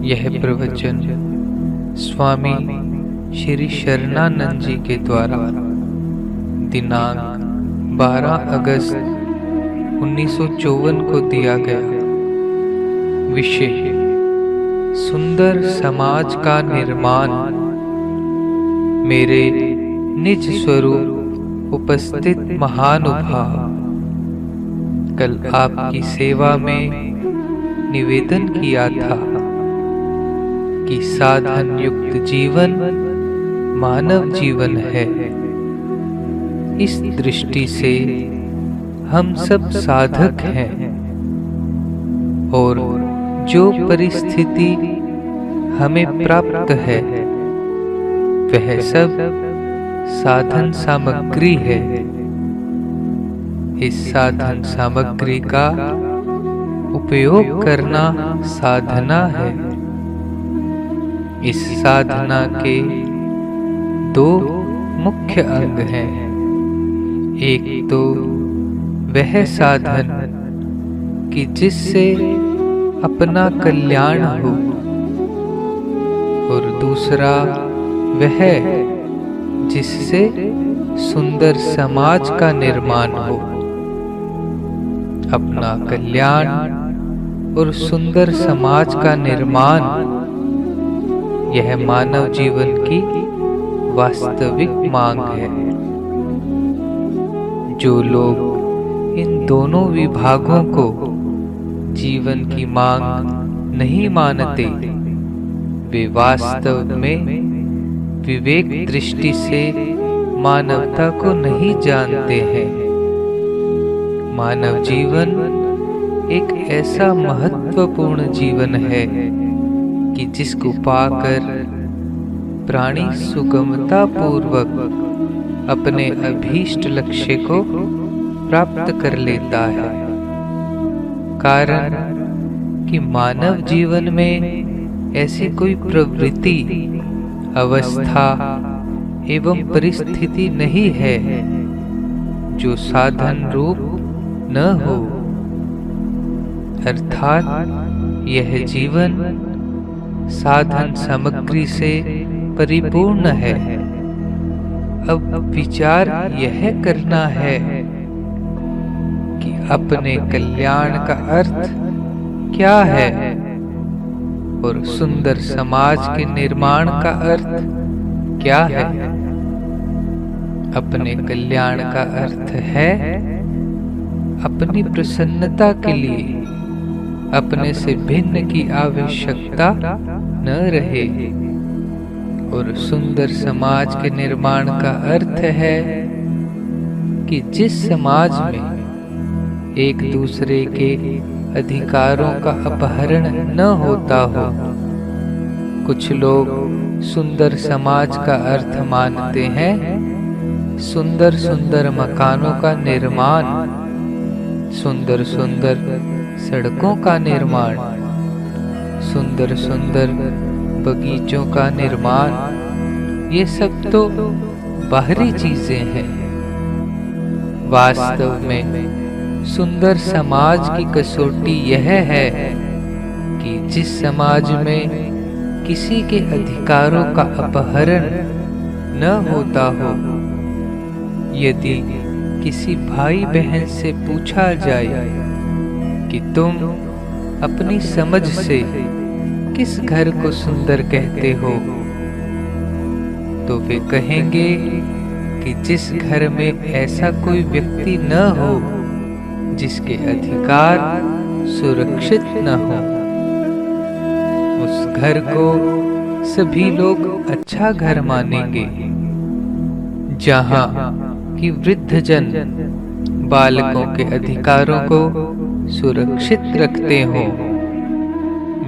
यह प्रवचन स्वामी श्री शरणानंद जी के द्वारा दिनांक 12 अगस्त 1954 को दिया गया। विषय: सुंदर समाज का निर्माण। मेरे निज स्वरूप उपस्थित महानुभाव, कल आपकी सेवा में निवेदन किया था कि साधन युक्त जीवन मानव जीवन है। इस दृष्टि से हम सब साधक हैं और जो परिस्थिति हमें प्राप्त है वह सब साधन सामग्री है। इस साधन सामग्री का उपयोग करना साधना है। इस साधना के दो मुख्य अंग हैं। एक तो वह साधन कि जिससे अपना कल्याण हो, और दूसरा वह जिससे सुंदर समाज का निर्माण हो। अपना कल्याण और सुंदर समाज का निर्माण, यह मानव जीवन की वास्तविक मांग है। जो लोग इन दोनों विभागों को जीवन की मांग नहीं मानते, वे वास्तव में विवेक दृष्टि से मानवता को नहीं जानते हैं। मानव जीवन एक ऐसा महत्वपूर्ण जीवन है कि जिसको पाकर प्राणी सुगमता पूर्वक अपने अभीष्ट लक्ष्य को प्राप्त कर लेता है। कारण कि मानव जीवन में ऐसी कोई प्रवृत्ति, अवस्था एवं परिस्थिति नहीं है जो साधन रूप न हो। अर्थात यह जीवन साधन सामग्री से परिपूर्ण है। अब विचार यह करना है कि अपने कल्याण का अर्थ क्या है और सुंदर समाज के निर्माण का अर्थ क्या है। अपने कल्याण का अर्थ है अपनी प्रसन्नता के लिए अपने से भिन्न की आवश्यकता न रहे, और सुंदर समाज के निर्माण का अर्थ है कि जिस समाज में एक दूसरे के अधिकारों का अपहरण न होता हो। कुछ लोग सुंदर समाज का अर्थ मानते हैं सुंदर सुंदर मकानों का निर्माण, सुंदर सुंदर सड़कों का निर्माण, सुंदर सुंदर बगीचों का निर्माण। ये सब तो बाहरी चीजें हैं। वास्तव में सुंदर समाज की कसौटी यह है कि जिस समाज में किसी के अधिकारों का अपहरण न होता हो। यदि किसी भाई बहन से पूछा जाए कि तुम अपनी समझ से किस घर को सुंदर कहते हो, तो वे कहेंगे कि जिस घर में ऐसा कोई व्यक्ति न हो जिसके अधिकार सुरक्षित न हो। उस घर को सभी लोग अच्छा घर मानेंगे, जहां कि वृद्धजन बालकों के अधिकारों को सुरक्षित रखते हों,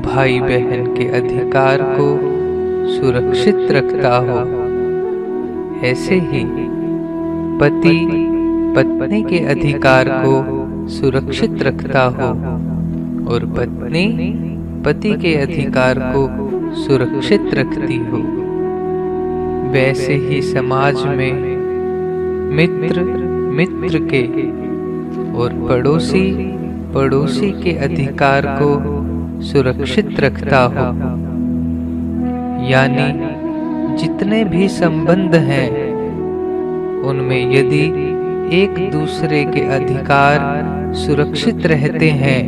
भाई बहन के अधिकार को सुरक्षित रखता हो। ऐसे ही पति पत्नी के अधिकार को सुरक्षित रखता हो और पत्नी पति के अधिकार को सुरक्षित रखती हो। वैसे ही समाज में मित्र मित्र के और पड़ोसी पड़ोसी के अधिकार को सुरक्षित रखता हो। यानी जितने भी संबंध हैं उनमें यदि एक दूसरे के अधिकार सुरक्षित रहते हैं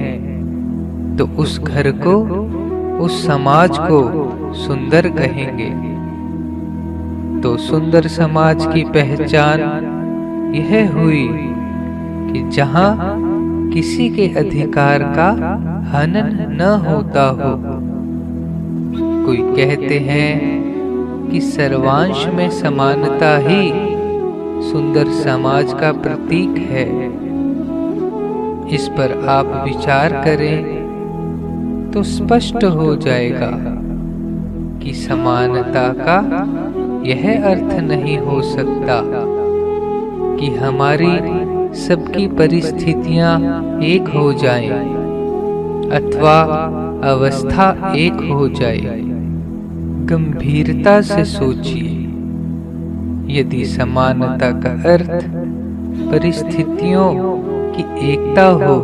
तो उस घर को, उस समाज को सुंदर कहेंगे। तो सुंदर समाज की पहचान यह हुई कि जहां किसी के अधिकार का हनन न होता हो। कोई कहते हैं कि सर्वांश में समानता ही सुंदर समाज का प्रतीक है। इस पर आप विचार करें तो स्पष्ट हो जाएगा कि समानता का यह अर्थ नहीं हो सकता कि हमारी सबकी परिस्थितियां एक हो जाएं अथवा अवस्था एक हो जाए। गंभीरता से सोचिए, यदि समानता का अर्थ परिस्थितियों की एकता हो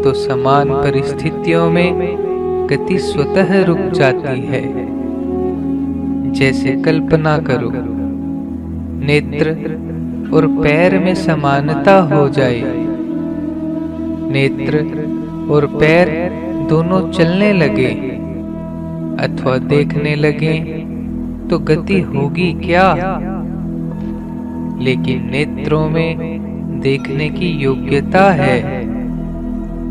तो समान परिस्थितियों में गति स्वतः रुक जाती है। जैसे कल्पना करो, नेत्र और पैर में समानता हो जाए। नेत्र और पैर दोनों चलने लगे अथवा देखने लगे तो गति होगी क्या? लेकिन नेत्रों में देखने की योग्यता है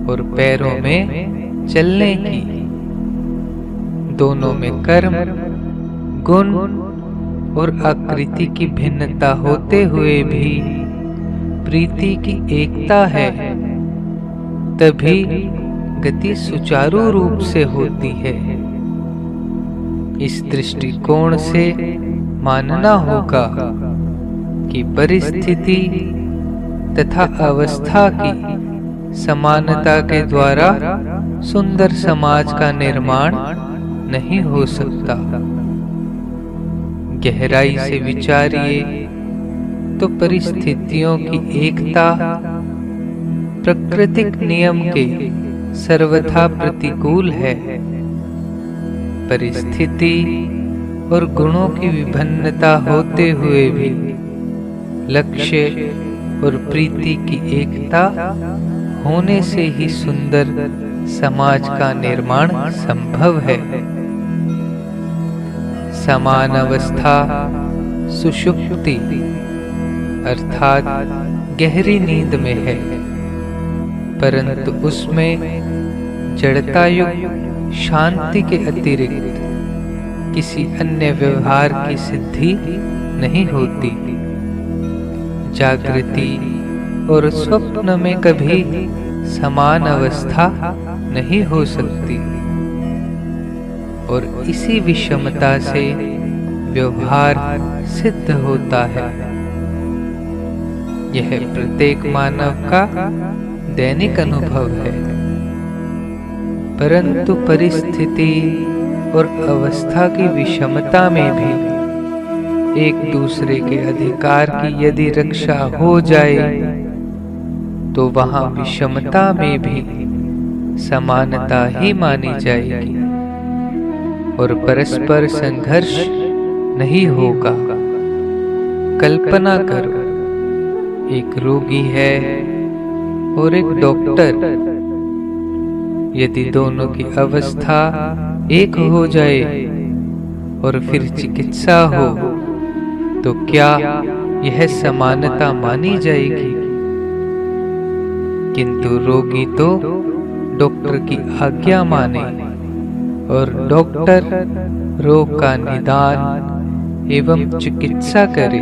और पैरों में चलने की। दोनों में कर्म, गुण और आकृति की भिन्नता होते हुए भी प्रीति की एकता है। तभी गति सुचारू रूप से होती है। इस दृष्टिकोण से मानना होगा कि परिस्थिति तथा अवस्था की समानता के द्वारा सुंदर समाज का निर्माण नहीं हो सकता। गहराई से विचारिए तो परिस्थितियों की एकता प्राकृतिक नियम के सर्वथा प्रतिकूल है। परिस्थिति और गुणों की विभिन्नता होते हुए भी लक्ष्य और प्रीति की एकता होने से ही सुंदर समाज का निर्माण संभव है। समान अवस्था सुषुप्ति अर्थात गहरी नींद में है, परंतु उसमें जड़तायुक्त शांति के अतिरिक्त किसी अन्य व्यवहार की सिद्धि नहीं होती। जागृति और स्वप्न में कभी समान अवस्था नहीं हो सकती और इसी विषमता से व्यवहार सिद्ध होता है। यह प्रत्येक मानव का दैनिक अनुभव है, परंतु परिस्थिति और अवस्था की विषमता में भी एक दूसरे के अधिकार की यदि रक्षा हो जाए तो वहां विषमता में भी समानता ही मानी जाएगी और परस्पर संघर्ष नहीं होगा। कल्पना करो, एक रोगी है और एक डॉक्टर। यदि दोनों की अवस्था एक हो जाए और फिर चिकित्सा हो तो क्या यह समानता मानी जाएगी? किंतु रोगी तो डॉक्टर की आज्ञा माने और डॉक्टर रोग का निदान एवं चिकित्सा करे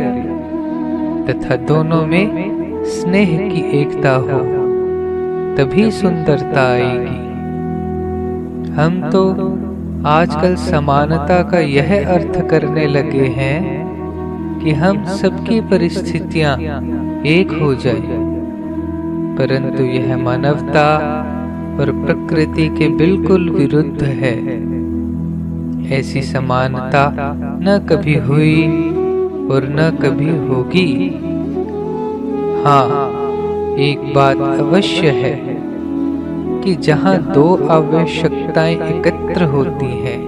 तथा दोनों में स्नेह की एकता हो, तभी सुंदरता आएगी। हम तो आजकल समानता का यह अर्थ करने लगे हैं कि हम सबकी परिस्थितियां एक हो जाए, परंतु यह मानवता और प्रकृति के बिल्कुल विरुद्ध है। ऐसी समानता न कभी हुई और न कभी होगी। हाँ, एक बात अवश्य है कि जहाँ दो आवश्यकताएं एकत्र होती हैं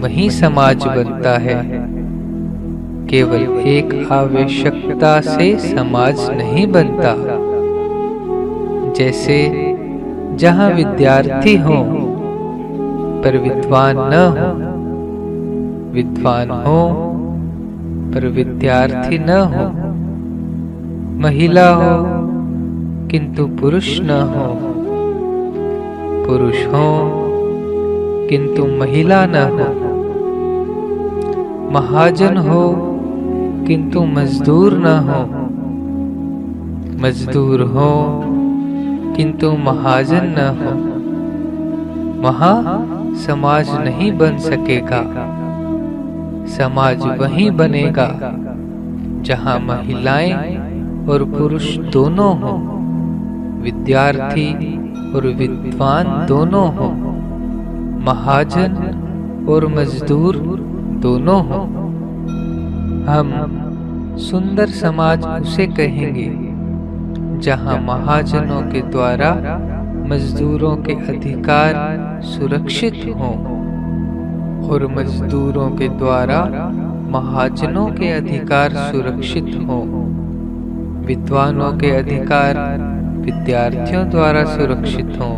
वहीं समाज बनता है। केवल एक आवश्यकता से समाज नहीं बनता। जैसे जहाँ विद्यार्थी हो पर विद्वान न हो, विद्वान हो पर विद्यार्थी न हो, महिला हो किंतु पुरुष न हो, पुरुष हो किंतु महिला न हो, महाजन हो किंतु मजदूर न हो, मजदूर हो किंतु महाजन न हो, वहाँ समाज नहीं बन सकेगा। समाज वहीं बनेगा जहाँ महिलाएं और पुरुष दोनों हों, विद्यार्थी और विद्वान दोनों हों, महाजन और मजदूर दोनों हों। हम सुंदर समाज उसे कहेंगे जहाँ महाजनों के द्वारा मजदूरों के अधिकार सुरक्षित हों और मजदूरों के द्वारा महाजनों के अधिकार सुरक्षित हों। विद्वानों के अधिकार विद्यार्थियों द्वारा सुरक्षित हों,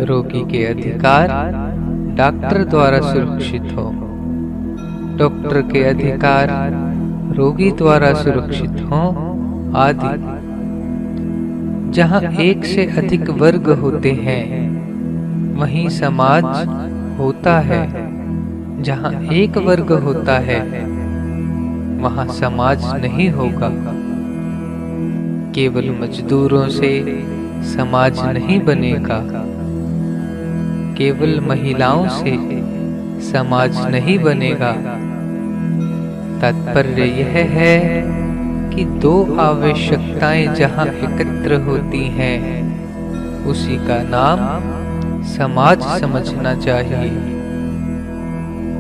रोगी के अधिकार डॉक्टर द्वारा सुरक्षित हों, डॉक्टर के अधिकार रोगी द्वारा सुरक्षित हों आदि। जहाँ एक से अधिक वर्ग होते हैं वहीं समाज होता है। जहाँ एक वर्ग होता है वहाँ समाज नहीं होगा। केवल मजदूरों से समाज नहीं बनेगा, केवल महिलाओं से समाज नहीं बनेगा। तात्पर्य यह है कि दो आवश्यकताएं जहाँ एकत्र होती हैं उसी का नाम समाज समझना चाहिए।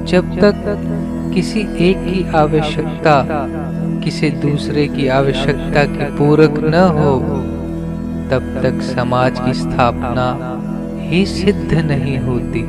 जब तक किसी एक की आवश्यकता किसी दूसरे की आवश्यकता के पूरक न हो तब तक समाज की स्थापना ही सिद्ध नहीं होती।